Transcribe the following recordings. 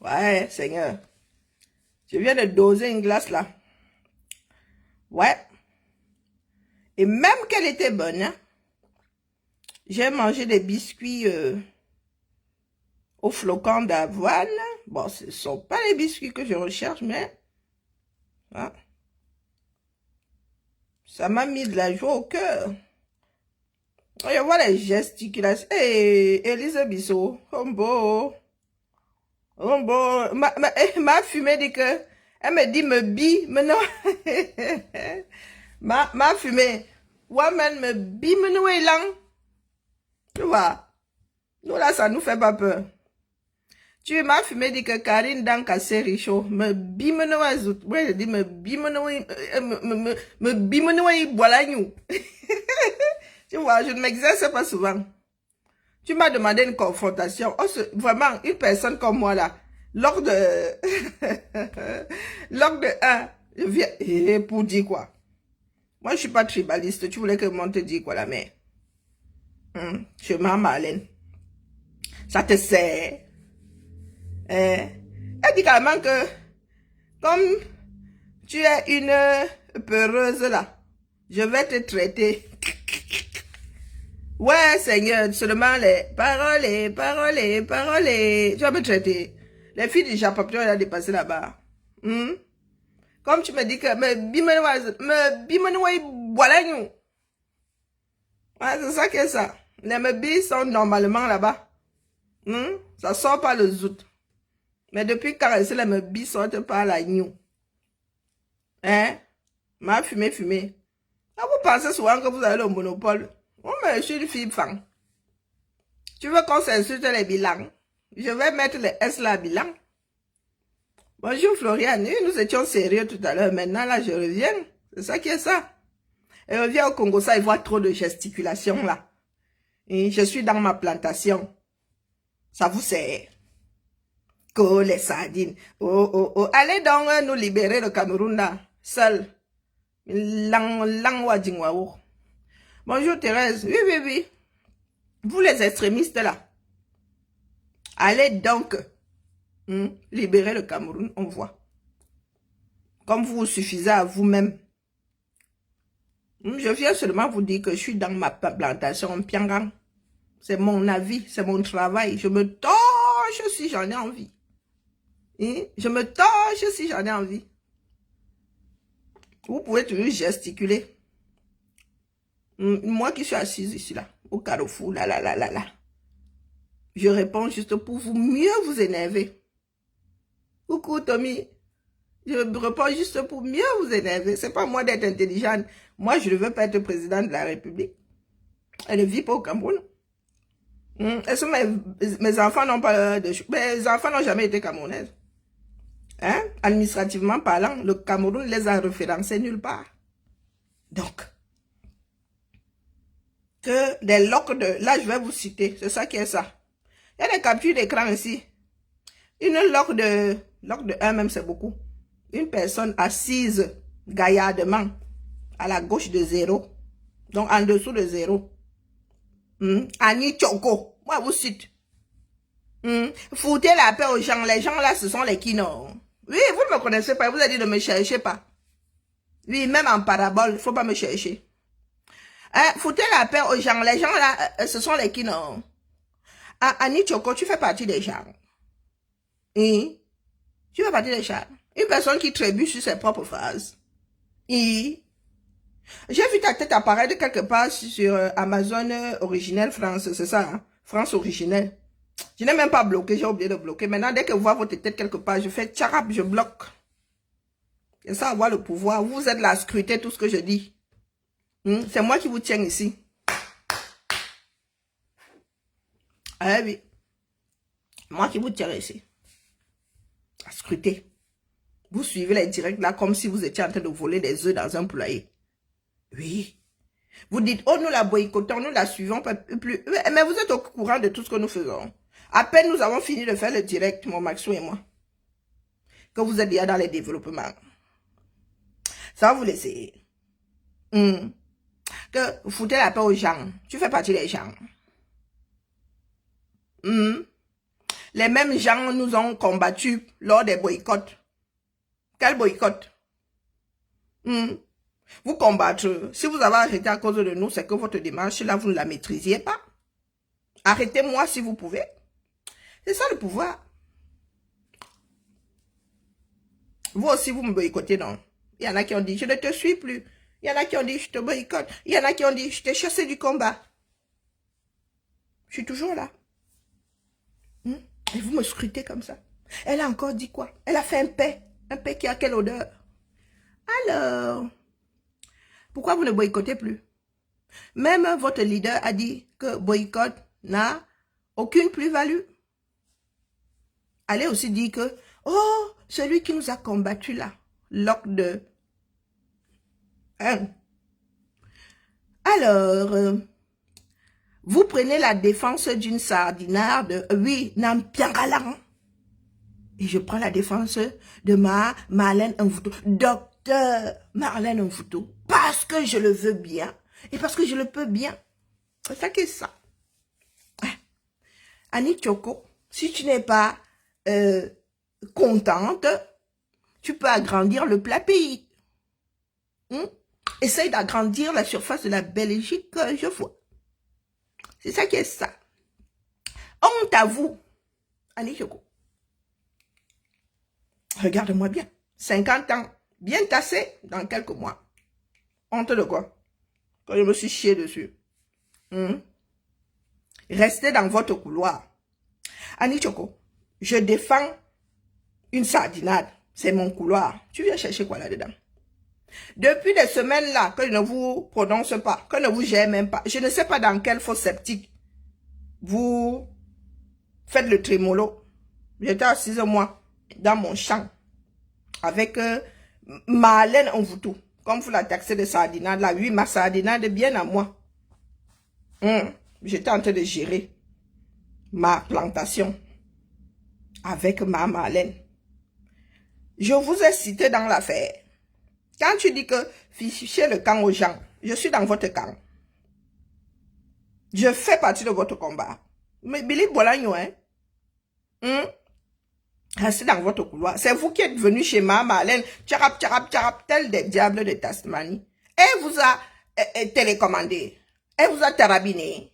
Ouais, Seigneur. Je viens de doser une glace là. Ouais. Et même qu'elle était bonne, hein, j'ai mangé des biscuits aux flocons d'avoine. Bon, ce ne sont pas les biscuits que je recherche, mais hein, ça m'a mis de la joie au cœur. Je vois les gesticulations. Hé, Élise Bissot, Hombo, Hombo, ma fumée dit que, elle me dit me bi, mais non. ma fumée, woman me bi, mais non, élan. Tu vois, nous là, ça nous fait pas peur. Tu m'as fumé dit que Karine dans cassé richaud, me bi, mais non, ouais, je dis me bi, mais non, me bi, mais non, voilà, nous. Tu vois, je ne m'exerce pas souvent. Tu m'as demandé une confrontation. Oh, vraiment, une personne comme moi là, lors de... lors de 1, je viens... Et pour dire quoi? Moi, je suis pas tribaliste. Tu voulais que moi te dise quoi, la mère? Je m'en Marlène. Ça te sert. Elle dit carrément que, comme tu es une peureuse là, je vais te traiter. Ouais, Seigneur, seulement les paroles, tu vas me traiter. Les filles du Japon, tu vas dépasser là-bas. Comme tu me dis que, me bimenouai, voilà nous. Ouais, c'est ça que ça. Les mebis sont normalement là-bas. Ça sort pas le zout. Mais depuis quand les mebis sortent pas la nous. Hein? Ma fumée. Ah, vous pensez souvent que vous avez le monopole. Oh, mais je suis une fille fan. Tu veux qu'on s'insulte les bilans? Je vais mettre les S là, bilan. Bonjour Floriane, nous étions sérieux tout à l'heure. Maintenant, là, je reviens. C'est ça qui est ça. Et reviens au Congo, ça, il voit trop de gesticulation là. Et je suis dans ma plantation. Ça vous sert. Que les sardines. Oh. Allez donc nous libérer le Cameroun là. Seul. Bonjour Thérèse. Oui. Vous les extrémistes là. Allez donc libérer le Cameroun, on voit. Comme vous vous suffisez à vous-même. Je viens seulement vous dire que je suis dans ma plantation en Pyongyang. C'est mon avis, c'est mon travail. Je me torche si j'en ai envie. Je me torche si j'en ai envie. Vous pouvez toujours gesticuler. Moi qui suis assise ici, là, au carrefour, là. Je réponds juste pour vous mieux vous énerver. Coucou Tommy. Je réponds juste pour mieux vous énerver. C'est pas moi d'être intelligente. Moi, je ne veux pas être président de la République. Elle ne vit pas au Cameroun. Est-ce que mes enfants n'ont pas de... Mes enfants n'ont jamais été camerounaises. Hein? Administrativement parlant, le Cameroun les a référencés nulle part. Donc, que des loques de... Là, je vais vous citer. C'est ça qui est ça. Il y a des captures d'écran ici. Une loque de 1 même, c'est beaucoup. Une personne assise gaillardement à la gauche de 0. Donc, en dessous de 0. Annie Tchoko. Moi, vous cite. Foutez la paix aux gens. Les gens là, ce sont les kinos. Oui, vous ne me connaissez pas. Vous avez dit de me chercher pas. Oui, même en parabole, il ne faut pas me chercher. Foutez la paix aux gens. Les gens là, ce sont les kinos. Annie Tchoko, tu fais partie des gens. Tu fais partie des gens. Une personne qui trébuche sur ses propres phrases. J'ai vu ta tête apparaître quelque part sur Amazon originel France, c'est ça, hein? France originelle. Je n'ai même pas bloqué, j'ai oublié de bloquer. Maintenant, dès que je vois votre tête quelque part, je fais tcharap, je bloque. Et ça, avoir le pouvoir. Vous êtes là à scruter tout ce que je dis. C'est moi qui vous tiens ici. Ah oui. Moi qui vous tiens ici. À scruter. Vous suivez les directs là comme si vous étiez en train de voler des œufs dans un poulailler. Oui. Vous dites, oh, nous la boycottons, nous la suivons pas plus. Mais vous êtes au courant de tout ce que nous faisons. À peine nous avons fini de faire le direct, mon Maxou et moi. Que vous êtes déjà dans les développements. Ça va vous laisser. Que vous foutez la paix aux gens. Tu fais partie des gens. Les mêmes gens nous ont combattus lors des boycotts. Quel boycott? Vous combattre. Si vous avez arrêté à cause de nous, c'est que votre démarche, là, vous ne la maîtrisiez pas. Arrêtez-moi si vous pouvez. C'est ça le pouvoir. Vous aussi, vous me boycottez, non? Il y en a qui ont dit, je ne te suis plus. Il y en a qui ont dit, je te boycotte. Il y en a qui ont dit, je t'ai chassé du combat. Je suis toujours là. Et vous me scrutez comme ça. Elle a encore dit quoi? Elle a fait un paix. Un paix qui a quelle odeur? Alors, pourquoi vous ne boycottez plus? Même votre leader a dit que boycott n'a aucune plus-value. Allez aussi dire que, oh, celui qui nous a combattu là, Loc de... Hein? Alors, vous prenez la défense d'une sardinarde, oui, Nampiangalang. Et je prends la défense de Marlène Mvuto, docteur Marlène Mvuto, parce que je le veux bien et parce que je le peux bien. C'est ça qui est ça. Annie Tchoko, si tu n'es pas contente, tu peux agrandir le plat pays. Essaye d'agrandir la surface de la Belgique, je vois. C'est ça qui est ça. Honte à vous, Annie Tchoko. Regarde-moi bien. 50 ans, bien tassé dans quelques mois. Honte de quoi? Quand je me suis chié dessus. Restez dans votre couloir. Annie Tchoko, je défends une sardinade. C'est mon couloir. Tu viens chercher quoi là-dedans? Depuis des semaines là, que je ne vous prononce pas, que je ne vous gère même pas, je ne sais pas dans quelle fosse sceptique vous faites le trémolo. J'étais assise moi dans mon champ avec Marlène Mvuto. Comme vous la taxez de sardinade là, oui, ma sardinade est bien à moi. J'étais en train de gérer ma plantation avec ma Marlène. Je vous ai cité dans l'affaire. Quand tu dis que fichez le camp aux gens, je suis dans votre camp. Je fais partie de votre combat. Mais Billy Bolagno, restez dans votre couloir. C'est vous qui êtes venu chez ma Marlène, tcharap, tcharap, tcharap, tel des diables de Tasmanie. Elle vous a télécommandé. Elle vous a tarabiné.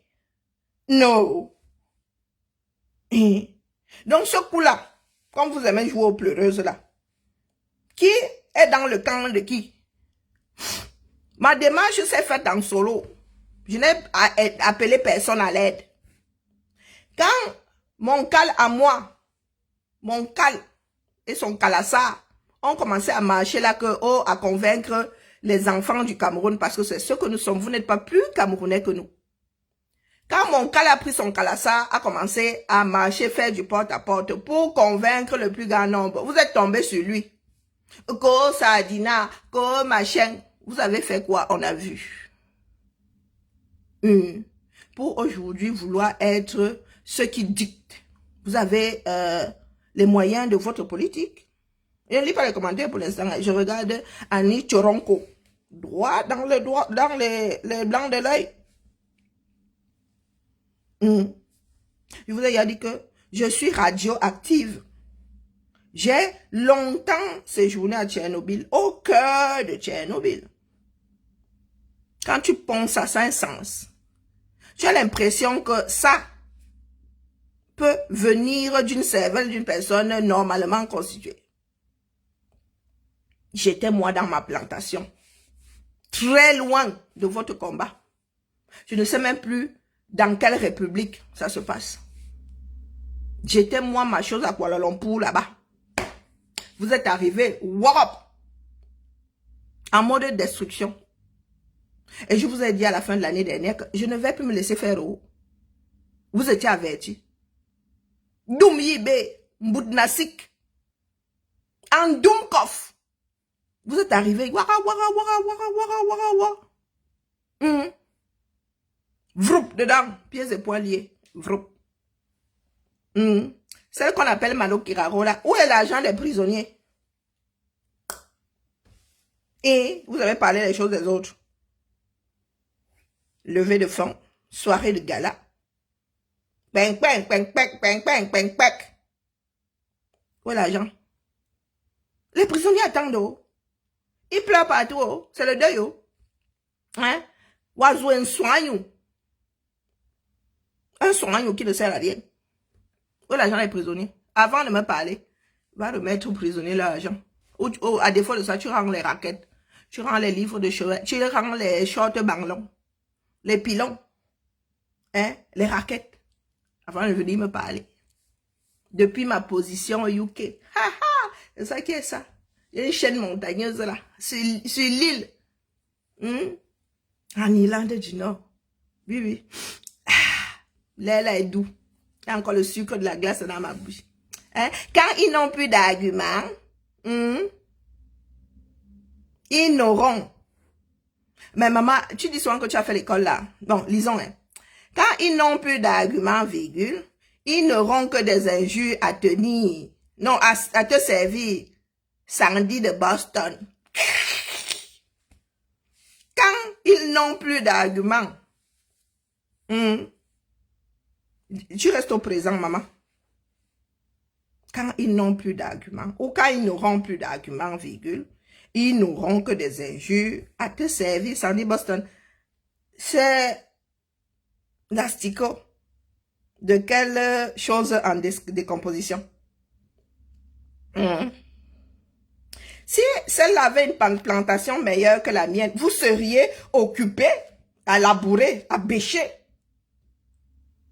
Non. Donc ce coup-là, comme vous aimez jouer aux pleureuses là, qui est dans le camp de qui? Ma démarche s'est faite en solo. Je n'ai appelé personne à l'aide. Quand mon cal à moi, mon cal et son calassa ont commencé à marcher là, à convaincre les enfants du Cameroun, parce que c'est ce que nous sommes, vous n'êtes pas plus Camerounais que nous. Quand mon cal a pris son calassa, a commencé à marcher, faire du porte-à-porte pour convaincre le plus grand nombre, vous êtes tombé sur lui. Ko Sardina, ko machin, vous avez fait quoi? On a vu. Pour aujourd'hui vouloir être ceux qui dictent. Vous avez les moyens de votre politique. Je ne lis pas les commentaires pour l'instant. Je regarde Annie Tchoronko. Droit dans les blancs de l'œil. Je vous ai déjà dit que je suis radioactive. J'ai longtemps séjourné à Tchernobyl, au cœur de Tchernobyl. Quand tu penses à ça, un sens. Tu as l'impression que ça peut venir d'une cervelle d'une personne normalement constituée. J'étais moi dans ma plantation, très loin de votre combat. Je ne sais même plus dans quelle république ça se passe. J'étais moi ma chose à Kuala Lumpur là-bas. Vous êtes arrivé, wop, en mode destruction. Et je vous ai dit à la fin de l'année dernière que je ne vais plus me laisser faire haut. Vous étiez avertis. Doum Yibe, Mboudnasik, en Doumkov. Vous êtes arrivé, wara, wara, wara, wara, wara, wara, wara. Vroup, dedans, pieds et poings liés. Vroup. Celle qu'on appelle Mano Kiraro là. Où est l'argent des prisonniers? Et vous avez parlé des choses des autres. Levée de fonds, soirée de gala. Peng, peng, peng, peng, peng, peng, peng, peng. Où est l'argent? Les prisonniers attendent, oh. Ils pleurent partout, oh. C'est le deuil, oh. Hein? Oiseau, un soigne. Un soigne qui ne sert à rien. Où est l'argent des prisonniers? Avant de me parler, va remettre aux prisonniers l'argent. Ou, à défaut de ça, tu rends les raquettes. Tu rends les livres de chevet. Tu rends les shorts banglons. Les pilons. Hein? Les raquettes. Avant de venir me parler. Depuis ma position au UK. C'est ça qui est ça. Il y a une chaîne montagneuse là. Sur l'île. En Irlande du Nord. Oui, oui. L'air là est doux. Il y a encore le sucre de la glace dans ma bouche. Hein? Quand ils n'ont plus d'arguments, ils n'auront. Mais maman, tu dis souvent que tu as fait l'école là. Bon, lisons. Hein. Quand ils n'ont plus d'arguments, virgule, ils n'auront que des injures à tenir. Non, à te servir. Sandy de Boston. Quand ils n'ont plus d'arguments, tu restes au présent, maman. Quand ils n'ont plus d'arguments, ou quand ils n'auront plus d'arguments, virgule, ils n'auront que des injures à te servir, Sandy Boston. C'est l'asticot. De quelle chose en décomposition? Si celle-là avait une plantation meilleure que la mienne, vous seriez occupé à labourer, à bêcher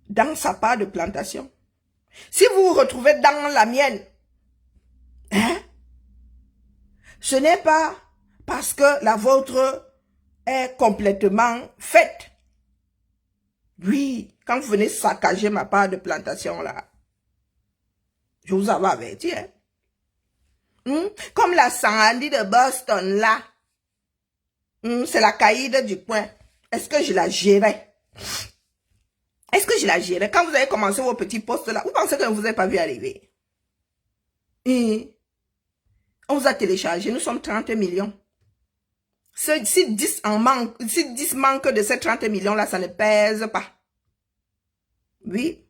dans sa part de plantation. Si vous vous retrouvez dans la mienne, hein, ce n'est pas parce que la vôtre est complètement faite. Oui, quand vous venez saccager ma part de plantation là, je vous avais averti, hein. Comme la Sandy de Boston là, c'est la caïde du coin. Est-ce que je la gérais? Est-ce que je la gérais? Quand vous avez commencé vos petits postes là, vous pensez que je ne vous ai pas vu arriver? On vous a téléchargé, nous sommes 30 millions. Si 10 manquent de ces 30 millions là, ça ne pèse pas. Oui.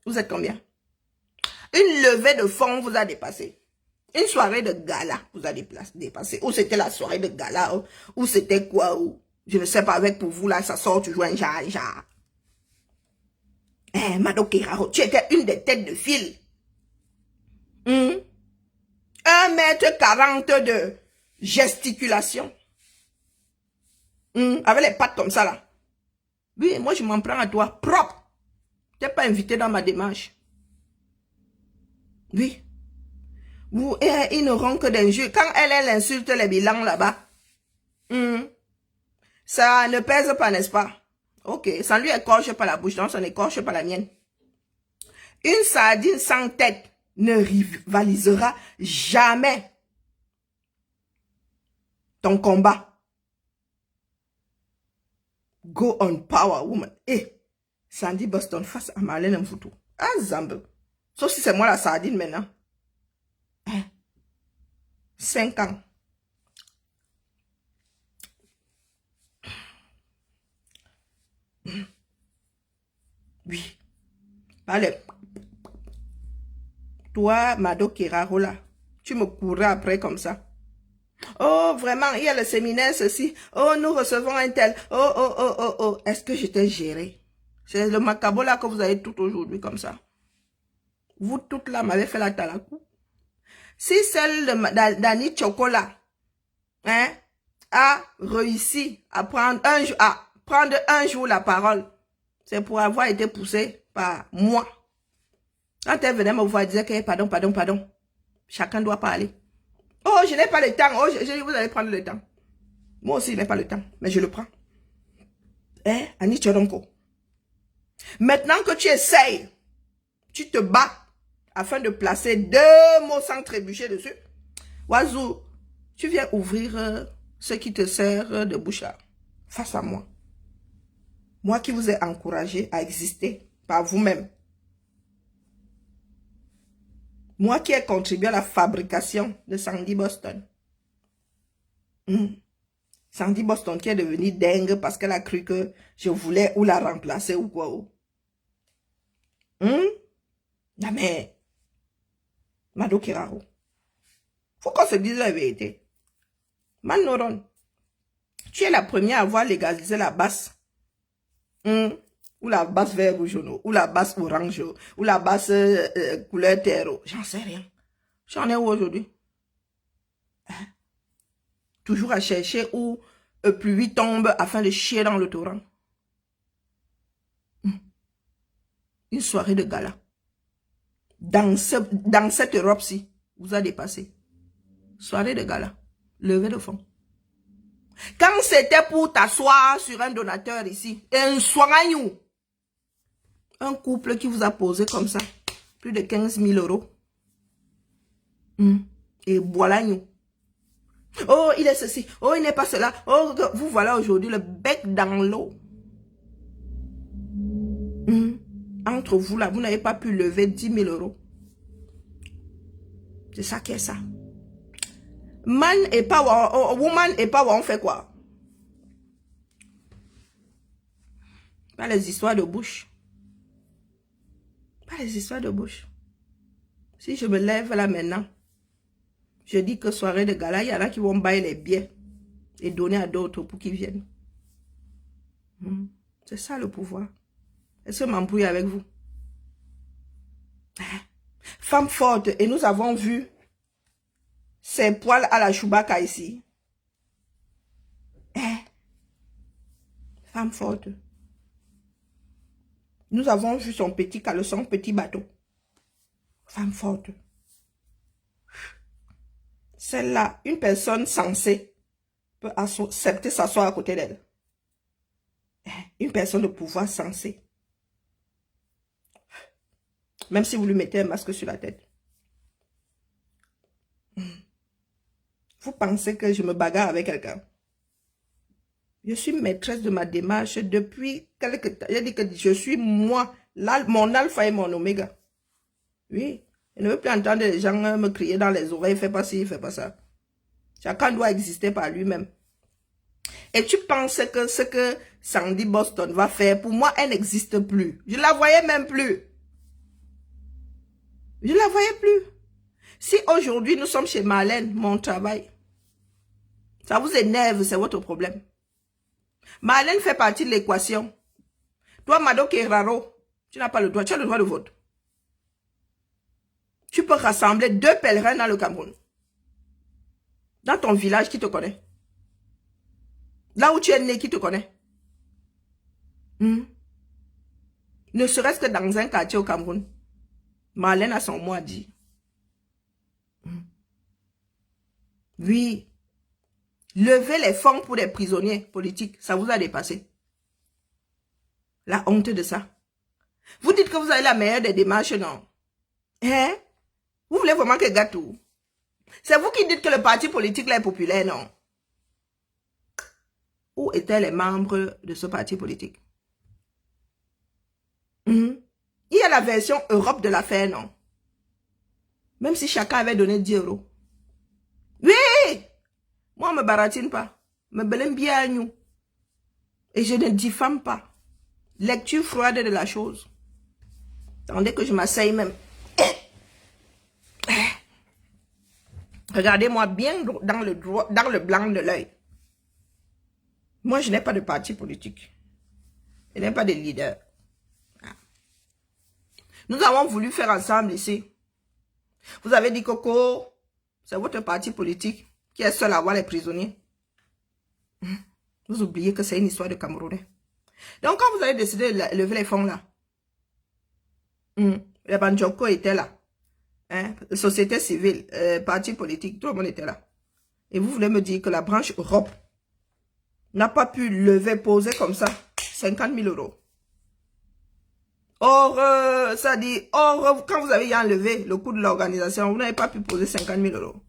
Vous êtes combien? Une levée de fonds vous a dépassé. Une soirée de gala vous a dépassé. Ou c'était la soirée de gala, ou c'était quoi, ou je ne sais pas, avec pour vous là, ça sort toujours un genre. Mado Kiraro, tu étais une des têtes de file. 1,40 m de gesticulation. Avec les pattes comme ça là. Oui, moi je m'en prends à toi, propre. Tu n'es pas invité dans ma démarche. Oui. Ils n'auront que d'injures. Quand elle insulte les bilans là-bas, ça ne pèse pas, n'est-ce pas? Ok, ça ne lui écorche pas la bouche, donc ça n'écorche pas la mienne. Une sardine sans tête ne rivalisera jamais ton combat. Go on power, woman. Sandy Boston face à Marlène Mfoutou. Ah, Zambe. Sauf si c'est moi la sardine maintenant. 5 ans. Oui. Allez. Toi, Mado Kiraro là, tu me courrais après comme ça. Oh, vraiment, il y a le séminaire, ceci. Oh, nous recevons un tel. Oh. Est-ce que je t'ai géré? C'est le macabre là que vous avez tout aujourd'hui comme ça. Vous toutes là m'avez fait la talakou. Si celle d'Annie Chocolat, hein, a réussi à prendre un jour la parole, c'est pour avoir été poussée par moi. Quand elle venait me voir, elle disait que pardon. Chacun doit parler. Oh, je n'ai pas le temps. Oh, vous allez prendre le temps. Moi aussi, je n'ai pas le temps, mais je le prends. Annie Choronko. Maintenant que tu essayes, tu te bats afin de placer 2 mots sans trébucher dessus. Oiseau, tu viens ouvrir ce qui te sert de bouche là, face à moi. Moi qui vous ai encouragé à exister par vous-même. Moi qui ai contribué à la fabrication de Sandy Boston. Sandy Boston qui est devenue dingue parce qu'elle a cru que je voulais ou la remplacer ou quoi. Non mais, Mado Kiraro, faut qu'on se dise la vérité. Manoron, tu es la première à avoir légalisé la basse. Ou la basse vert ou jaune, ou la basse orange, ou la basse couleur terreau. J'en sais rien. J'en ai où aujourd'hui? Toujours à chercher où pluie tombe afin de chier dans le torrent. Une soirée de gala. Dans cette Europe-ci, vous a dépassé. Soirée de gala. Levée de fond. Quand c'était pour t'asseoir sur un donateur ici, un soignant, un couple qui vous a posé comme ça, plus de 15 000 euros. Et voilà nous. Oh, il est ceci. Oh, il n'est pas cela. Oh, vous voilà aujourd'hui le bec dans l'eau. Entre vous là, vous n'avez pas pu lever 10 000 euros. C'est ça qui est ça. Man et power, woman et power, on fait quoi? Pas les histoires de bouche. Pas les histoires de bouche. Si je me lève là maintenant, je dis que soirée de gala, il y en a qui vont bailler les billets et donner à d'autres pour qu'ils viennent. C'est ça le pouvoir. Est-ce que m'embrouille avec vous? Femme forte, et nous avons vu ses poils à la Chewbacca ici. Femme forte. Nous avons vu son petit caleçon, petit bateau. Femme forte. Celle-là, une personne sensée peut accepter s'asseoir à côté d'elle. Une personne de pouvoir sensée. Même si vous lui mettez un masque sur la tête. Vous pensez que je me bagarre avec quelqu'un? Je suis maîtresse de ma démarche depuis quelque temps. J'ai dit que je suis moi, mon alpha et mon oméga. Oui. Je ne veux plus entendre les gens me crier dans les oreilles, fais pas ci, fais pas ça. Chacun doit exister par lui-même. Et tu penses que ce que Sandy Boston va faire, pour moi, elle n'existe plus. Je ne la voyais même plus. Je ne la voyais plus. Si aujourd'hui nous sommes chez Marlène, mon travail, ça vous énerve, c'est votre problème. Marlène fait partie de l'équation. Toi, Mado Kiraro, tu n'as pas le droit, tu as le droit de vote. Tu peux rassembler 2 pèlerins dans le Cameroun. Dans ton village, qui te connaît? Là où tu es né, qui te connaît? Ne serait-ce que dans un quartier au Cameroun. Marlène a son mot à dire. Oui. Lever les fonds pour les prisonniers politiques, ça vous a dépassé. La honte de ça. Vous dites que vous avez la meilleure des démarches, non? Hein? Vous voulez vraiment que gâteau? C'est vous qui dites que le parti politique là est populaire, non? Où étaient les membres de ce parti politique? Il y a la version Europe de l'affaire, non? Même si chacun avait donné 10 euros. Oui! Moi, on ne me baratine pas. Me belem bien à nous. Et je ne diffame pas. Lecture froide de la chose. Attendez que je m'asseye même. Regardez-moi bien dans le blanc de l'œil. Moi, je n'ai pas de parti politique. Je n'ai pas de leader. Nous avons voulu faire ensemble ici. Vous avez dit, Coco, c'est votre parti politique qui est seul à avoir les prisonniers. Vous oubliez que c'est une histoire de Camerounais. Donc, quand vous avez décidé de lever les fonds là, les Banjoko étaient là. Société civile, parti politique, tout le monde était là. Et vous voulez me dire que la branche Europe n'a pas pu lever, poser comme ça 50 000 euros. Or, ça dit, quand vous avez enlevé le coût de l'organisation, vous n'avez pas pu poser 50 000 euros.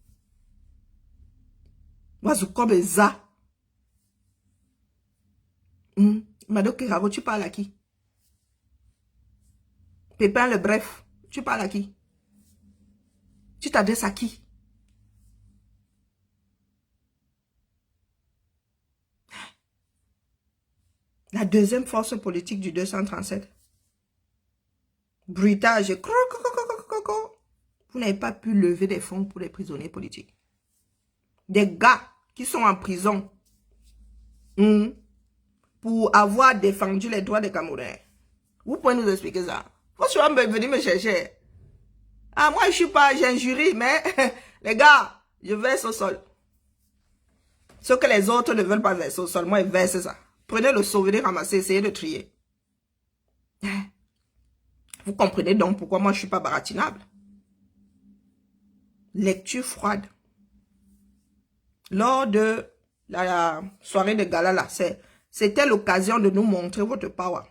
Wazukobeza. Mado Kiraro, tu parles à qui? Pépin le bref, tu parles à qui? Tu t'adresses à qui? La deuxième force politique du 237. Bruitage. Vous n'avez pas pu lever des fonds pour les prisonniers politiques. Des gars qui sont en prison pour avoir défendu les droits des Camerounais. Vous pouvez nous expliquer ça? Vous pouvez venir me chercher. Ah, moi, je suis pas, j'ai un jury, mais les gars, je verse au sol. Ce que les autres ne veulent pas verser au sol, moi, ils versent ça. Prenez le souvenir, ramassez, essayez de trier. Vous comprenez donc pourquoi moi, je suis pas baratinable. Lecture froide. Lors de la soirée de gala, là, c'était l'occasion de nous montrer votre power.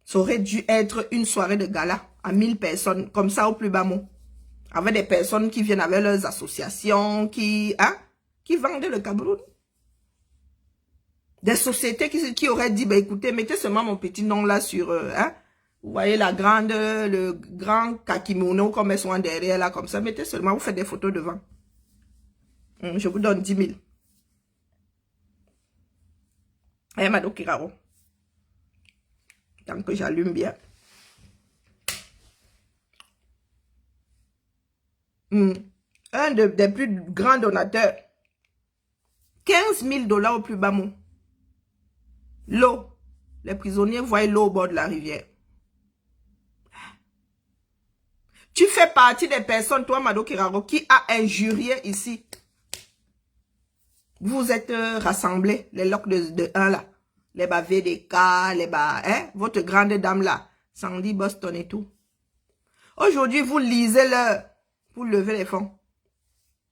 Ça aurait dû être une soirée de gala à 1000 personnes, comme ça au plus bas mot. Avec des personnes qui viennent avec leurs associations, qui vendaient le Cameroun. Des sociétés qui auraient dit, bah, écoutez, mettez seulement mon petit nom là sur, vous voyez le grand kakimono comme elles sont en derrière là, comme ça, mettez seulement, vous faites des photos devant. Je vous donne 10 000. Eh, Mado Kiraro. Tant que j'allume bien. Un des plus grands donateurs. 15 000 $ au plus bas mot. L'eau. Les prisonniers voient l'eau au bord de la rivière. Tu fais partie des personnes, toi, Mado Kiraro, qui a injurié ici. Vous êtes rassemblés, les locs de 1 là. Les bas VDK, les bas, votre grande dame là. Sandy Boston et tout. Aujourd'hui, vous lisez-le pour lever les fonds.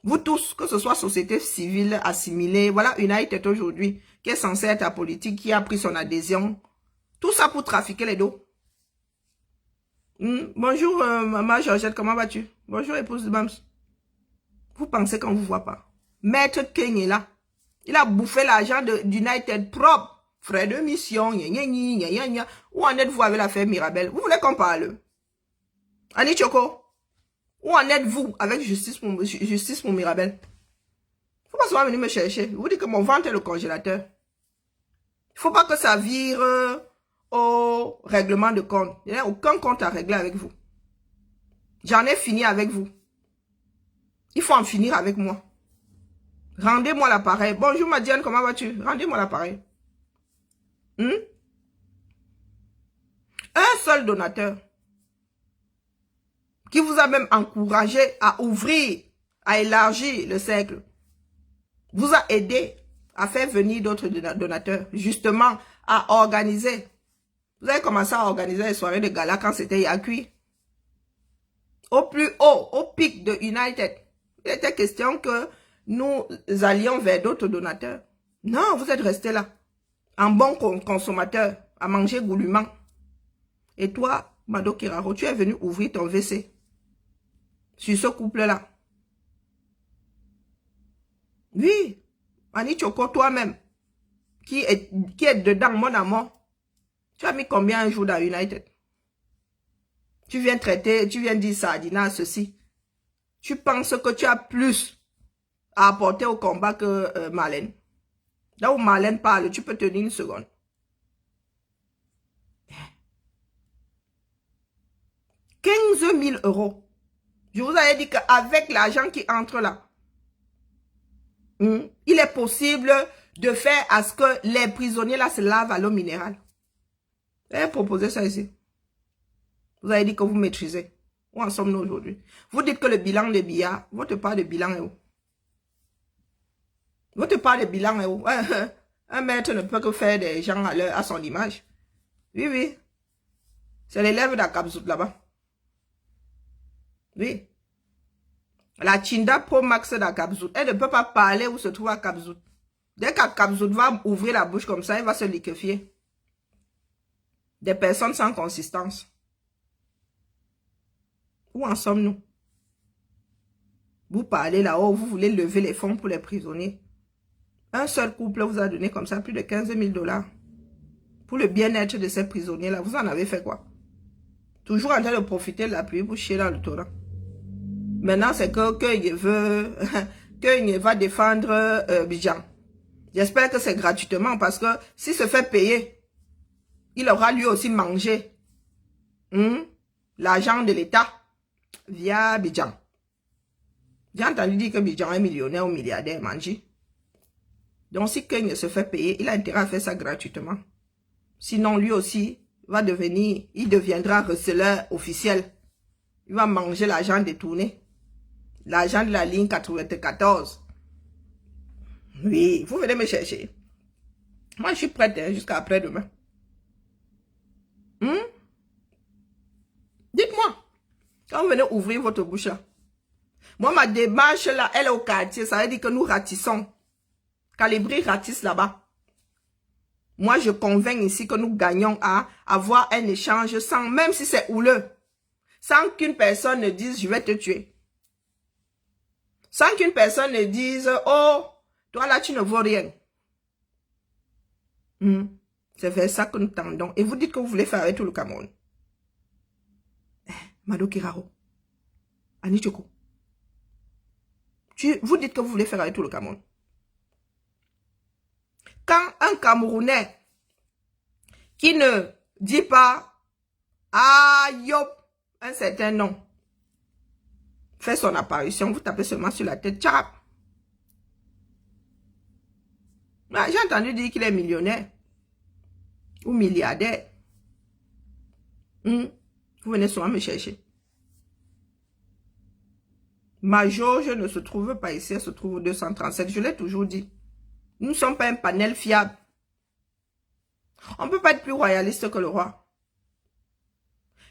Vous tous, que ce soit société civile, assimilée, voilà United aujourd'hui, qui est censée être apolitique, qui a pris son adhésion. Tout ça pour trafiquer les dos. Bonjour, maman Georgette, comment vas-tu? Bonjour, épouse de Bams. Vous pensez qu'on ne vous voit pas? Maître King est là. Il a bouffé l'argent d'United propre. Frais de mission, Où en êtes-vous avec l'affaire Mirabel? Vous voulez qu'on parle? Annie Choco, où en êtes-vous avec justice pour Mirabel? Faut pas seulement venir me chercher. Vous dites que mon ventre est le congélateur. Il faut pas que ça vire au règlement de compte. Il n'y a aucun compte à régler avec vous. J'en ai fini avec vous. Il faut en finir avec moi. Rendez-moi l'appareil. Bonjour Madiane, comment vas-tu? Rendez-moi l'appareil. Un seul donateur qui vous a même encouragé à ouvrir, à élargir le cercle, vous a aidé à faire venir d'autres donateurs, justement à organiser. Vous avez commencé à organiser les soirées de gala quand c'était Yakui. Au plus haut, au pic de United. Il était question que nous allions vers d'autres donateurs. Non, vous êtes restés là. En bon consommateur, à manger goulûment. Et toi, Mado Kiraro, tu es venu ouvrir ton WC. Sur ce couple-là. Oui. Annie Choco, toi-même, qui est dedans, mon amour. Tu as mis combien un jour dans United? Tu viens traiter, tu viens dire Sardina, ceci. Tu penses que tu as plus à apporter au combat que Marlène. Là où Marlène parle, tu peux tenir une seconde. « 15 000 €. Je vous avais dit qu'avec l'argent qui entre là, il est possible de faire à ce que les prisonniers là se lavent à l'eau minérale. Vous avez proposé ça ici. Vous avez dit que vous maîtrisez. Où en sommes-nous aujourd'hui? Vous dites que le bilan de Biya, votre part de bilan est où? Votre part de bilan est où? Un maître ne peut que faire des gens à son image. Oui, oui. C'est l'élève d'Akabzout là-bas. Oui. La Chinda Pro Max d'Akabzout, elle ne peut pas parler où se trouve Akabzout. Dès qu'Akabzout va ouvrir la bouche comme ça, elle va se liquéfier. Des personnes sans consistance. Où en sommes-nous? Vous parlez là-haut, vous voulez lever les fonds pour les prisonniers. Un seul couple vous a donné comme ça plus de 15 000 $. Pour le bien-être de ces prisonniers-là, vous en avez fait quoi? Toujours en train de profiter de la pluie pour chier dans le torrent. Maintenant, c'est qu'il veut, qu'il va défendre Bijan. J'espère que c'est gratuitement parce que s'il se fait payer, il aura lui aussi mangé L'argent de l'État via Abidjan. J'ai entendu dire que Abidjan est millionnaire ou milliardaire, Manji. Donc, si Keng se fait payer, il a intérêt à faire ça gratuitement. Sinon, lui aussi, il deviendra receleur officiel. Il va manger l'argent détourné. L'argent de la ligne 94. Oui, vous venez me chercher. Moi, je suis prête jusqu'à après-demain. Dites-moi, quand vous venez ouvrir votre bouche là, moi, ma démarche là, elle est au quartier. Ça veut dire que nous ratissons. Calibri ratisse là-bas. Moi, je convainc ici que nous gagnons à avoir un échange sans, même si c'est houleux, sans qu'une personne ne dise, je vais te tuer. Sans qu'une personne ne dise, oh, toi là, tu ne vaux rien. C'est vers ça que nous tendons. Et vous dites que vous voulez faire avec tout le Cameroun. Mado Kiraro. Annie Choko. Vous dites que vous voulez faire avec tout le Cameroun. Quand un Camerounais qui ne dit pas ah yop un certain nom fait son apparition, vous tapez seulement sur la tête, tchap. J'ai entendu dire qu'il est millionnaire ou milliardaire. Vous venez souvent me chercher. Ma jauge ne se trouve pas ici, elle se trouve au 237. Je l'ai toujours dit. Nous ne sommes pas un panel fiable. On ne peut pas être plus royaliste que le roi.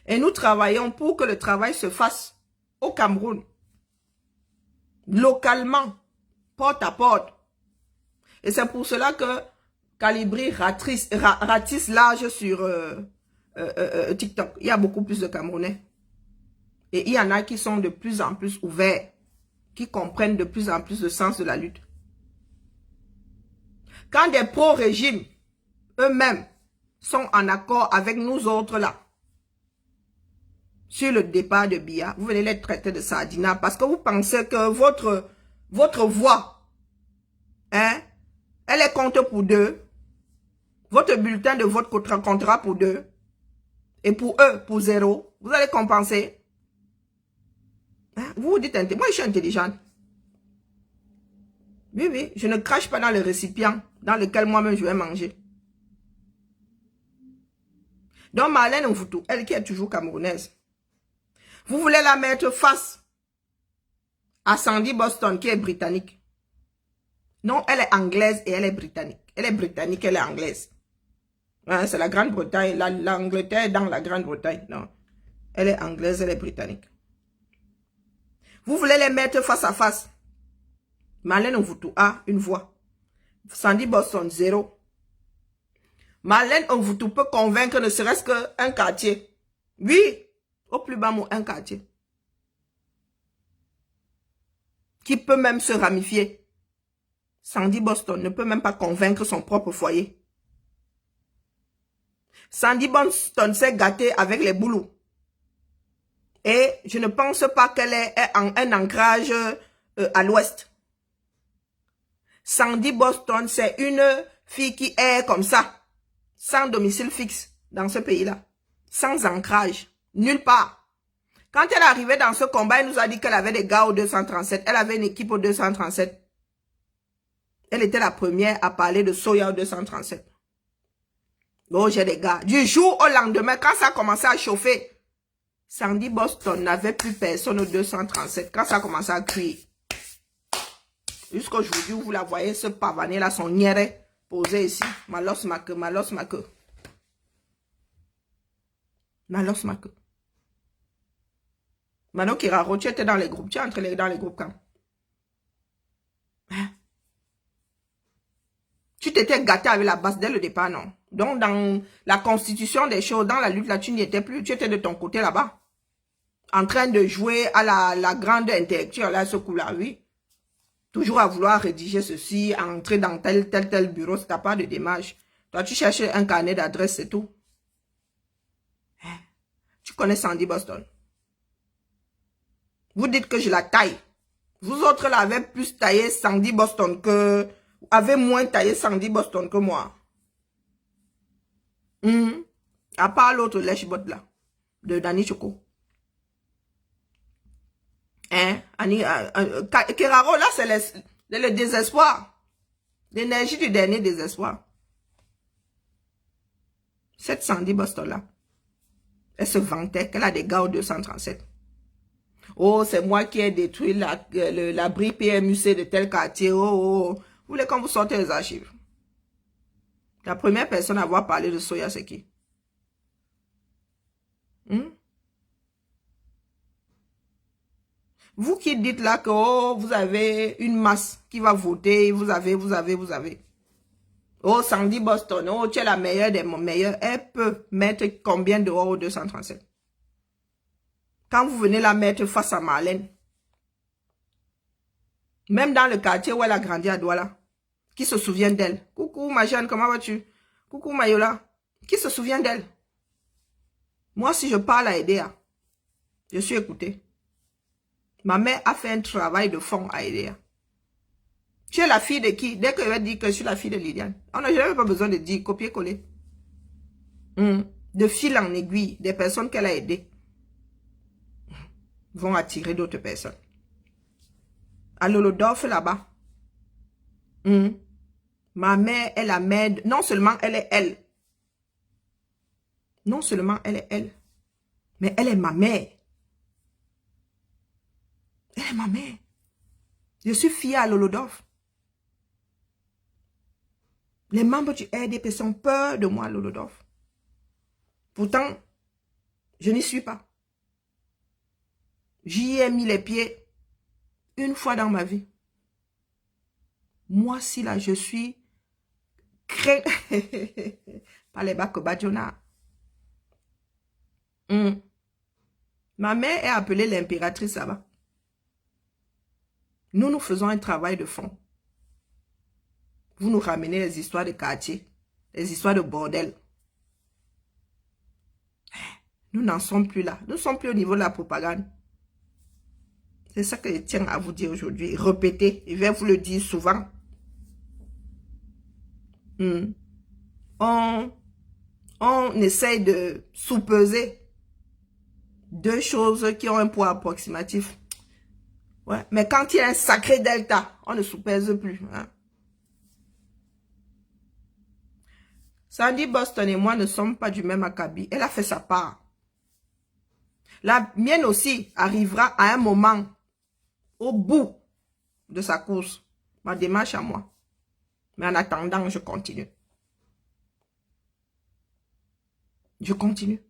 Et nous travaillons pour que le travail se fasse au Cameroun. Localement. Porte à porte. Et c'est pour cela que Calibri ratisse large sur TikTok. Il y a beaucoup plus de Camerounais. Et il y en a qui sont de plus en plus ouverts. Qui comprennent de plus en plus le sens de la lutte. Quand des pro-régimes, eux-mêmes, sont en accord avec nous autres là, sur le départ de Biya, vous venez les traiter de sardinat parce que vous pensez que votre voix, elle est compte pour 2. Votre bulletin de vote comptera pour 2. Et pour eux, pour 0. Vous allez compenser. Vous vous dites, moi je suis intelligente. Oui, oui, je ne crache pas dans le récipient dans lequel moi-même je vais manger. Donc Marlène Mvoutou, elle qui est toujours camerounaise, vous voulez la mettre face à Sandy Boston qui est britannique. Non, elle est anglaise et elle est britannique. Elle est britannique, elle est anglaise. Hein, c'est la Grande-Bretagne, l'Angleterre est dans la Grande-Bretagne. Non, elle est anglaise, elle est britannique. Vous voulez les mettre face à face. Marlène Mvoutou a une voix. Sandy Boston, 0. Marlène Mvoutou peut convaincre ne serait-ce qu'un quartier. Oui, au plus bas mot, un quartier. Qui peut même se ramifier. Sandy Boston ne peut même pas convaincre son propre foyer. Sandy Boston s'est gâtée avec les boulous. Et je ne pense pas qu'elle ait un ancrage à l'ouest. Sandy Boston, c'est une fille qui est comme ça, sans domicile fixe dans ce pays-là, sans ancrage, nulle part. Quand elle est arrivée dans ce combat, elle nous a dit qu'elle avait des gars au 237, elle avait une équipe au 237. Elle était la première à parler de Soya au 237. Bon, j'ai des gars. Du jour au lendemain, quand ça a commencé à chauffer, Sandy Boston n'avait plus personne au 237. Quand ça a commencé à cuire. Jusqu'aujourd'hui, vous la voyez, ce pavané là, son niéré posé ici. Malos ma queue, malos ma queue. Malos ma queue. Mano Kiraro, tu étais dans les groupes, tu es entré dans les groupes quand? Hein? Tu t'étais gâté avec la base dès le départ, non? Donc, dans la constitution des choses, dans la lutte là, tu n'y étais plus, tu étais de ton côté là-bas. En train de jouer à la grande intellectuelle, là, ce coup-là, oui. Toujours à vouloir rédiger ceci, entrer dans tel bureau, c'est pas de démarche. Toi, tu cherches un carnet d'adresse, c'est tout. Hein? Tu connais Sandy Boston. Vous dites que je la taille. Vous autres, là, avez plus taillé Sandy Boston que... avez moins taillé Sandy Boston que moi. À part l'autre lèche-botte, là. de Dani Choco. Hein? Keraro, là, c'est le désespoir. L'énergie du dernier désespoir. Cette Sandy Boston-là, elle se vantait qu'elle a des gars au 237. Oh, c'est moi qui ai détruit l'abri PMUC de tel quartier. Oh, oh, oh. Vous voulez qu'on vous sorte les archives? La première personne à avoir parlé de Soya, c'est qui? Vous qui dites là que oh, vous avez une masse qui va voter, vous avez. Oh, Sandy Boston, oh, tu es la meilleure des meilleurs. Elle peut mettre combien dehors au 237? Quand vous venez la mettre face à Marlène, même dans le quartier où elle a grandi à Douala, qui se souvient d'elle? Coucou ma Jeanne, comment vas-tu? Coucou Mayola, qui se souvient d'elle? Moi, si je parle à Edea, je suis écoutée. Ma mère a fait un travail de fond à Edea. Tu es la fille de qui? Dès que je vais dire que je suis la fille de Liliane. Je n'avais pas besoin de dire copier-coller. De fil en aiguille, des personnes qu'elle a aidées vont attirer d'autres personnes. À Lolodorf là-bas, ma mère est la mère, non seulement elle est elle, non seulement elle est elle, mais elle est ma mère. Elle est ma mère. Je suis fière à Lolodorf. Les membres du RDP ont peur de moi, Lolodorf. Pourtant, je n'y suis pas. J'y ai mis les pieds une fois dans ma vie. Moi, si là, je suis créé par les Bakobadjona. Ma mère est appelée l'impératrice là-bas. Nous faisons un travail de fond. Vous nous ramenez les histoires de quartier, les histoires de bordel. Nous n'en sommes plus là. Nous ne sommes plus au niveau de la propagande. C'est ça que je tiens à vous dire aujourd'hui. Répétez. Je vais vous le dire souvent. On essaye de sous-peser deux choses qui ont un poids approximatif. Ouais. Mais quand il y a un sacré delta, on ne sous-pèse plus. Hein. Sandy Boston et moi ne sommes pas du même acabit. Elle a fait sa part. La mienne aussi arrivera à un moment, au bout de sa course, ma démarche à moi. Mais en attendant, je continue. Je continue.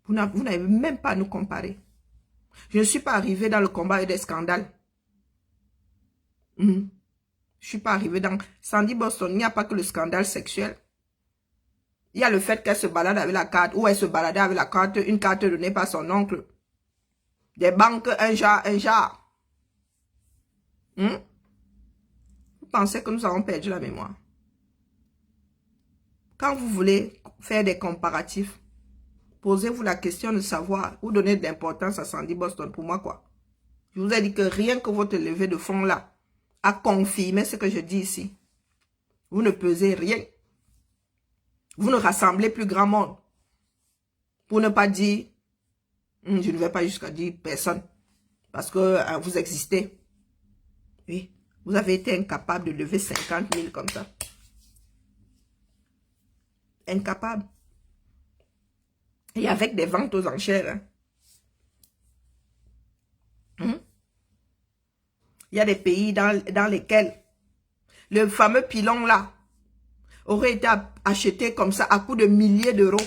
Vous n'avez même pas à nous comparer. Je ne suis pas arrivé dans le combat et des scandales. Je ne suis pas arrivé dans... Sandy Boston, il n'y a pas que le scandale sexuel. Il y a le fait qu'elle se balade avec la carte, ou elle se baladait avec la carte, une carte donnée par son oncle. Des banques, un genre. Vous pensez que nous avons perdu la mémoire? Quand vous voulez faire des comparatifs, posez-vous la question de savoir ou donner de l'importance à Sandy Boston. Pour moi, quoi? Je vous ai dit que rien que votre levée de fonds là a confirmé ce que je dis ici. Vous ne pesez rien. Vous ne rassemblez plus grand monde. Pour ne pas dire, je ne vais pas jusqu'à dire personne. Parce que vous existez. Oui, vous avez été incapable de lever 50 000 comme ça. Incapable. Et avec des ventes aux enchères. Il y a des pays dans lesquels le fameux pilon là aurait été acheté comme ça à coût de milliers d'euros.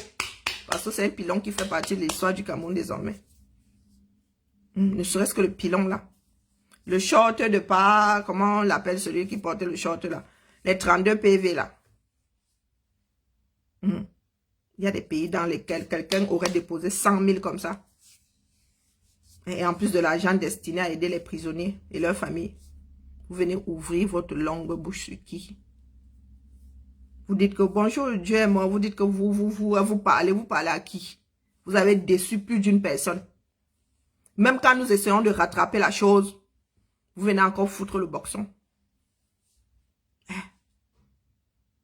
Parce que c'est un pilon qui fait partie de l'histoire du Cameroun désormais. Ne serait-ce que le pilon là. Le short de pas, comment on l'appelle celui qui portait le short là. Les 32 PV là. Il y a des pays dans lesquels quelqu'un aurait déposé 100 000 comme ça. Et en plus de l'argent destiné à aider les prisonniers et leurs familles. Vous venez ouvrir votre longue bouche sur qui? Vous dites que bonjour, Dieu est mort. Vous dites que vous parlez à qui? Vous avez déçu plus d'une personne. Même quand nous essayons de rattraper la chose, vous venez encore foutre le boxon.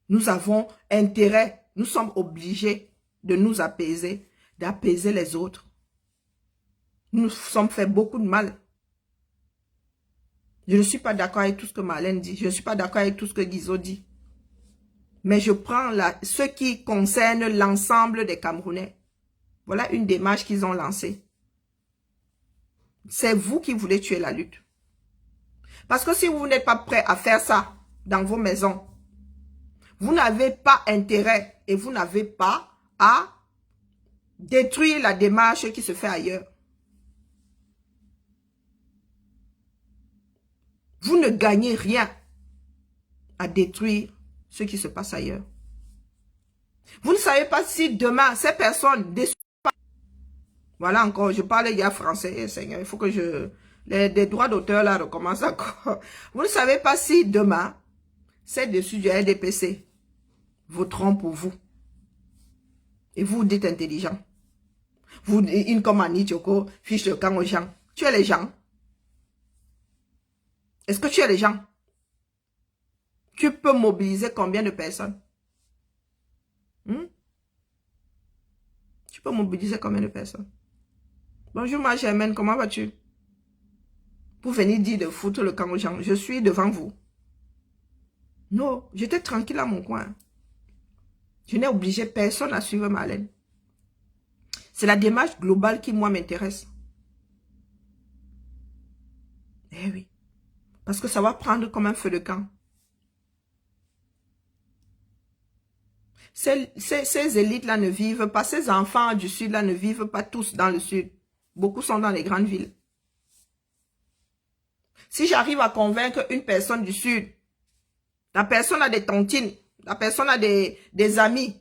Nous avons intérêt, nous sommes obligés de nous apaiser, d'apaiser les autres. Nous nous sommes fait beaucoup de mal. Je ne suis pas d'accord avec tout ce que Marlène dit. Je ne suis pas d'accord avec tout ce que Guizot dit. Mais je prends ce qui concerne l'ensemble des Camerounais. Voilà une démarche qu'ils ont lancée. C'est vous qui voulez tuer la lutte. Parce que si vous n'êtes pas prêt à faire ça dans vos maisons, vous n'avez pas intérêt et vous n'avez pas à détruire la démarche qui se fait ailleurs. Vous ne gagnez rien à détruire ce qui se passe ailleurs. Vous ne savez pas si demain, ces personnes déçues. Voilà encore, je parle hier français, Seigneur, il faut que je... Les droits d'auteur là recommencent encore. Vous ne savez pas si demain, ces dessus du RDPC voteront pour vous. Et vous dites intelligent. Vous, une comme Annie Tchoko, fiche le camp aux gens. Tu es les gens. Est-ce que tu es les gens? Tu peux mobiliser combien de personnes? Tu peux mobiliser combien de personnes? Bonjour ma Germaine, comment vas-tu? Pour venir dire de foutre le camp aux gens. Je suis devant vous. Non, j'étais tranquille à mon coin. Je n'ai obligé personne à suivre Marlène. C'est la démarche globale qui, moi, m'intéresse. Eh oui. Parce que ça va prendre comme un feu de camp. Ces élites-là ne vivent pas, ces enfants du Sud-là ne vivent pas tous dans le Sud. Beaucoup sont dans les grandes villes. Si j'arrive à convaincre une personne du Sud, la personne a des tontines, la personne a des amis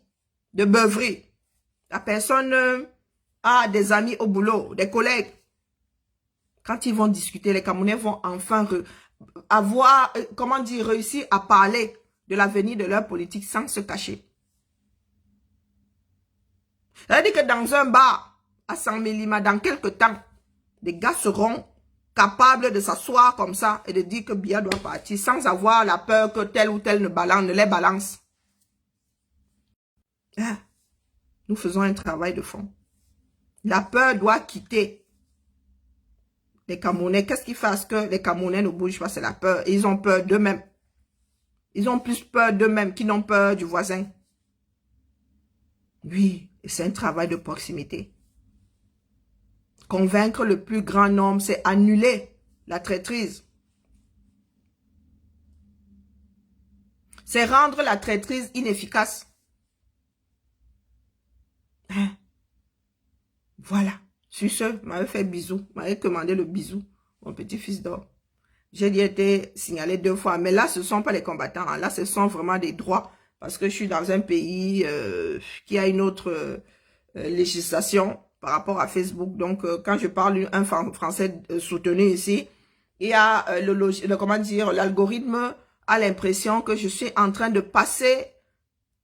de beuverie, la personne a des amis au boulot, des collègues. Quand ils vont discuter, les Camerounais vont enfin avoir, comment dire, réussir à parler de l'avenir de leur politique sans se cacher. Ça veut dire que dans un bar à 100 000 dans quelques temps, les gars seront capables de s'asseoir comme ça et de dire que Biya doit partir sans avoir la peur que tel ou tel ne les balance. Nous faisons un travail de fond. La peur doit quitter les Camerounais. Qu'est-ce qui fait que les Camerounais ne bougent pas? C'est la peur. Et ils ont peur d'eux-mêmes. Ils ont plus peur d'eux-mêmes qu'ils n'ont peur du voisin. Oui, c'est un travail de proximité. Convaincre le plus grand nombre, c'est annuler la traîtrise. C'est rendre la traîtrise inefficace. Voilà. Sur ce, m'avait fait bisou. M'avait commandé le bisou. Mon petit-fils d'or. J'ai été signalé 2 fois. Mais là, ce ne sont pas les combattants. Hein. Là, ce sont vraiment des droits. Parce que je suis dans un pays qui a une autre législation par rapport à Facebook. Donc, quand je parle un français soutenu ici, il y a comment dire, l'algorithme a l'impression que je suis en train de passer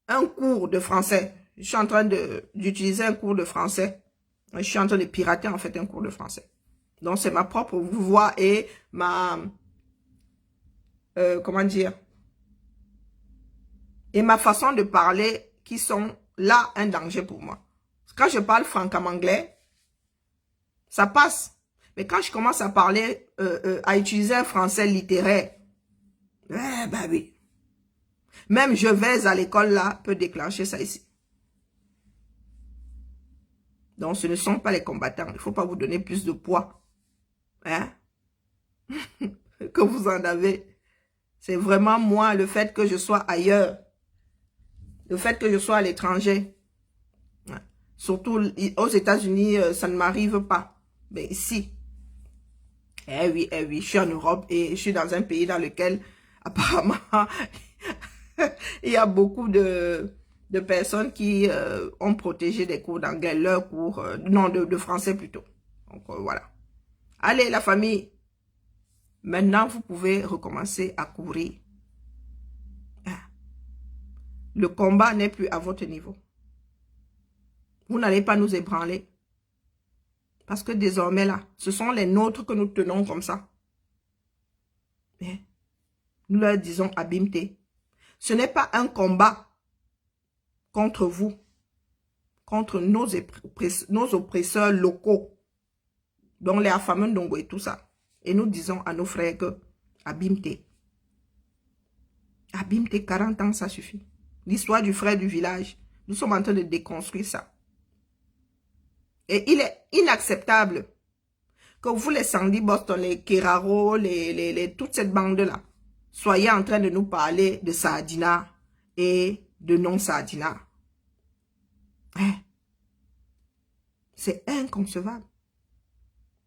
un cours de français. Je suis en train d'utiliser un cours de français. Je suis en train de pirater en fait un cours de français. Donc, c'est ma propre voix et ma... comment dire? Et ma façon de parler qui sont là un danger pour moi. Quand je parle franco-anglais, ça passe. Mais quand je commence à parler, à utiliser un français littéraire, bah oui. Même je vais à l'école là, peut déclencher ça ici. Donc ce ne sont pas les combattants. Il ne faut pas vous donner plus de poids. Hein? Que vous en avez. C'est vraiment moi, le fait que je sois ailleurs. Le fait que je sois à l'étranger. Surtout aux États-Unis, ça ne m'arrive pas. Mais ici, eh oui, je suis en Europe et je suis dans un pays dans lequel, apparemment, il y a beaucoup de personnes qui ont protégé des cours d'anglais, leurs cours, non, de français plutôt. Donc, voilà. Allez, la famille. Maintenant, vous pouvez recommencer à courir. Le combat n'est plus à votre niveau. Vous n'allez pas nous ébranler. Parce que désormais là, ce sont les nôtres que nous tenons comme ça. Mais nous leur disons abîme-t. Ce n'est pas un combat contre vous, contre nos oppresseurs locaux. Donc les affamés Ndongo et tout ça. Et nous disons à nos frères que Abimte. Abimte, 40 ans, ça suffit. L'histoire du frère du village. Nous sommes en train de déconstruire ça. Et il est inacceptable que vous, les Sandy Boston, les Keraro, toute cette bande-là, soyez en train de nous parler de Sardina et de non-Sardina. Hein? C'est inconcevable.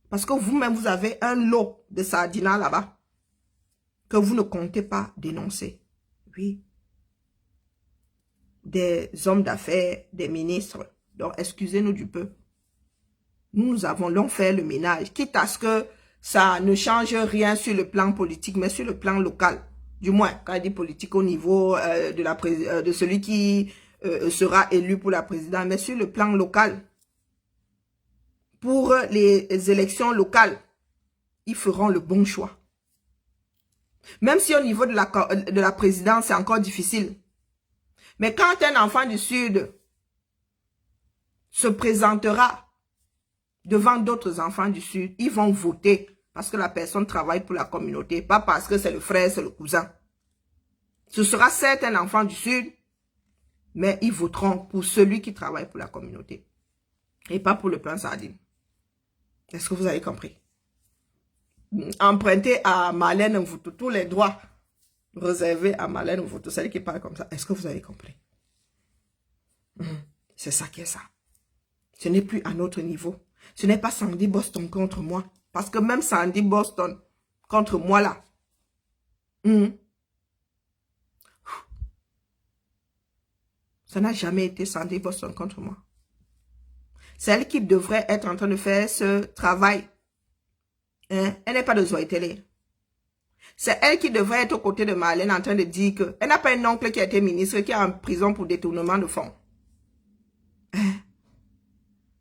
Parce que vous-même, vous avez un lot de Sardina là-bas que vous ne comptez pas dénoncer. Oui. Des hommes d'affaires, des ministres. Donc, excusez-nous du peu. Nous avons fait le ménage, quitte à ce que ça ne change rien sur le plan politique, mais sur le plan local. Du moins, quand il dit politique au niveau de celui qui sera élu pour la présidence, mais sur le plan local. Pour les élections locales, ils feront le bon choix. Même si au niveau de la présidence, c'est encore difficile. Mais quand un enfant du Sud se présentera devant d'autres enfants du Sud, ils vont voter parce que la personne travaille pour la communauté, pas parce que c'est le frère, c'est le cousin. Ce sera certes un enfant du Sud, mais ils voteront pour celui qui travaille pour la communauté et pas pour le pain sardine. Est-ce que vous avez compris? Empruntez à Marlène Mvuto tous les droits réservés à Marlène Mvuto, celle qui parle comme ça. Est-ce que vous avez compris? C'est ça qui est ça. Ce n'est plus à notre niveau. Ce n'est pas Sandy Boston contre moi. Parce que même Sandy Boston contre moi là. Ça n'a jamais été Sandy Boston contre moi. C'est elle qui devrait être en train de faire ce travail. Hein? Elle n'est pas de Zoé Télé. C'est elle qui devrait être aux côtés de Marlène en train de dire qu'elle n'a pas un oncle qui a été ministre, qui est en prison pour détournement de fonds. Hein?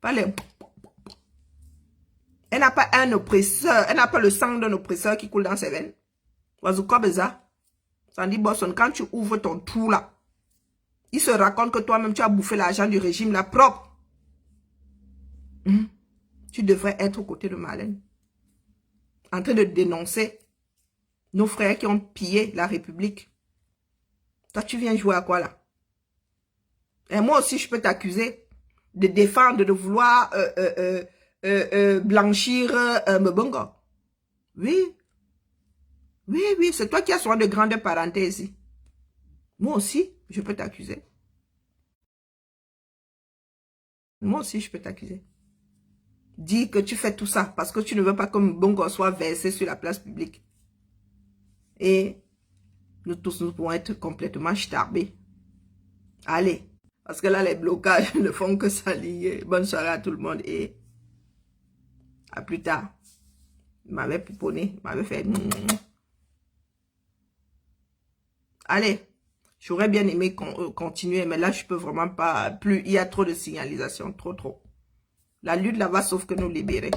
Pas les... Elle n'a pas un oppresseur, elle n'a pas le sang d'un oppresseur qui coule dans ses veines. Sandy Boston, quand tu ouvres ton trou là, il se raconte que toi-même tu as bouffé l'argent du régime là propre. Tu devrais être aux côtés de Marlène. En train de dénoncer nos frères qui ont pillé la République. Toi, tu viens jouer à quoi là? Et moi aussi, je peux t'accuser de défendre, de vouloir blanchir Mbongo. Oui. Oui, oui, c'est toi qui as soin de grandes parentés ici. Moi aussi, je peux t'accuser. Moi aussi, je peux t'accuser. Dis que tu fais tout ça parce que tu ne veux pas que Mbongo soit versé sur la place publique. Et nous tous, nous pourrons être complètement starbés. Allez, parce que là, les blocages ne font que s'allier. Bonne soirée à tout le monde et à plus tard. Il m'avait pouponné, il m'avait fait... Allez, j'aurais bien aimé continuer, mais là, je peux vraiment pas... Plus, il y a trop de signalisation, trop. La lutte là va sauf que nous libérer.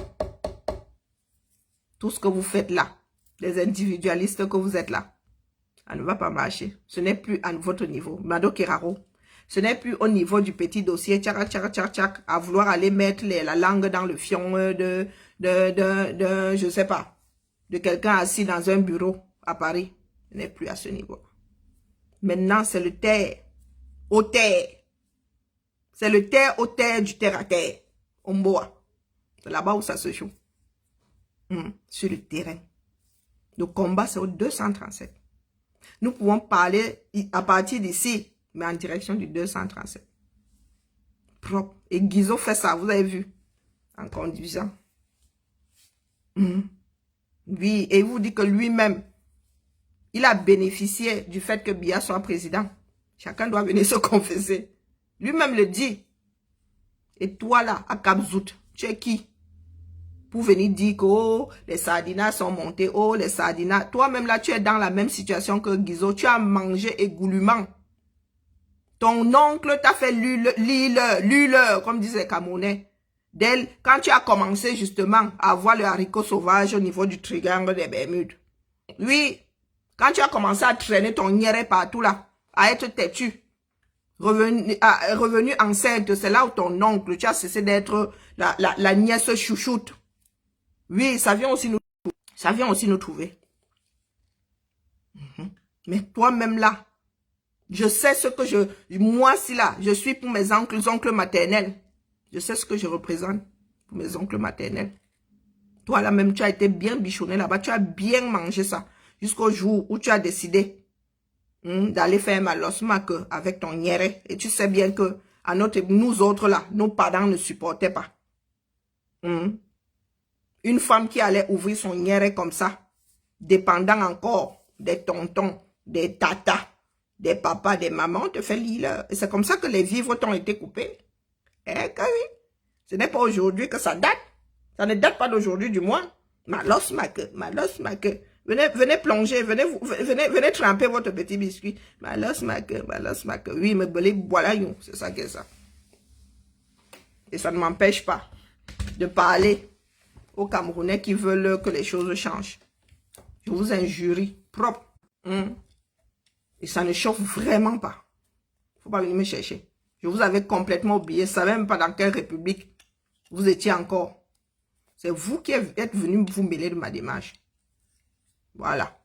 Tout ce que vous faites là, les individualistes que vous êtes là, ça ne va pas marcher. Ce n'est plus à votre niveau. Mado Keraro, ce n'est plus au niveau du petit dossier, tchak, à vouloir aller mettre la langue dans le fion je sais pas, de quelqu'un assis dans un bureau à Paris. Ce n'est plus à ce niveau. Maintenant, c'est le terre, au terre. C'est le terre au terre du terre à terre. Omboa. C'est là-bas où ça se joue. Sur le terrain. Le combat, c'est au 237. Nous pouvons parler à partir d'ici, mais en direction du 237. Propre. Et Guizot fait ça, vous avez vu. En conduisant. Oui, et il vous dit que lui-même, il a bénéficié du fait que Biya soit président. Chacun doit venir se confesser. Lui-même le dit. Et toi là, à Kapzout, tu es qui? Pour venir dire que oh, les sardinas sont montés, oh les sardinas. Toi-même là, tu es dans la même situation que Guizot. Tu as mangé égoulûment. Ton oncle t'a fait lule, comme disent les Camerounais. Quand tu as commencé justement à avoir le haricot sauvage au niveau du triangle des Bermudes. Oui, quand tu as commencé à traîner ton niéré partout là, à être têtu. Revenu enceinte, c'est là où ton oncle, tu as cessé d'être la nièce chouchoute. Oui, ça vient aussi nous trouver. Mais toi-même là, je sais ce que moi si là, je suis pour mes oncles maternels. Je sais ce que je représente pour mes oncles maternels. Toi là même, tu as été bien bichonné là-bas, tu as bien mangé ça. Jusqu'au jour où tu as décidé d'aller faire malosma avec ton niéré. Et tu sais bien que nous autres là, nos parents ne supportaient pas. Une femme qui allait ouvrir son niéré comme ça, dépendant encore des tontons, des tatas, des papas, des mamans, te fait l'île. Et c'est comme ça que les vivres t'ont été coupés. Eh, oui. Ce n'est pas aujourd'hui que ça date. Ça ne date pas d'aujourd'hui du moins. Malos ma queue. Venez plonger, venez tremper votre petit biscuit. Malos ma queue. Oui, me belé, voilà, c'est ça que ça. Et ça ne m'empêche pas de parler aux Camerounais qui veulent que les choses changent. Je vous injurie, propre. Et ça ne chauffe vraiment pas. Faut pas venir me chercher. Je vous avais complètement oublié. Je ne savais même pas dans quelle république vous étiez encore. C'est vous qui êtes venu vous mêler de ma démarche. Voilà.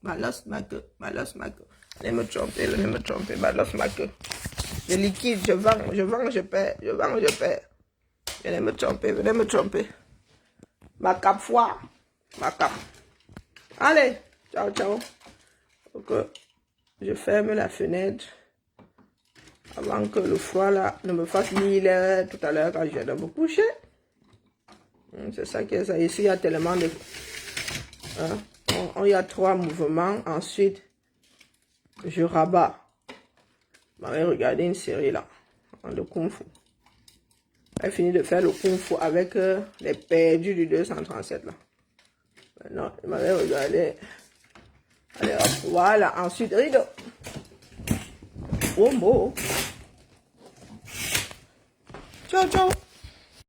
Malos ma queue. Venez me tromper, malos ma queue. Je liquide, je vends, je perds. Venez me tromper. Ma cape foire. Ma cape. Allez, ciao. Ok. Je ferme la fenêtre avant que le froid là ne me fasse l'île tout à l'heure quand je vais me coucher. C'est ça qui est ça. Ici, il y a tellement de... il y a 3 mouvements. Ensuite, je rabats. Je vais regarder une série là, de Kung Fu. J'ai fini de faire le Kung Fu avec les perdus du 237 là. Maintenant, je m'avais regardé. Allez hop, voilà. Ensuite, rideau. Oh, ciao.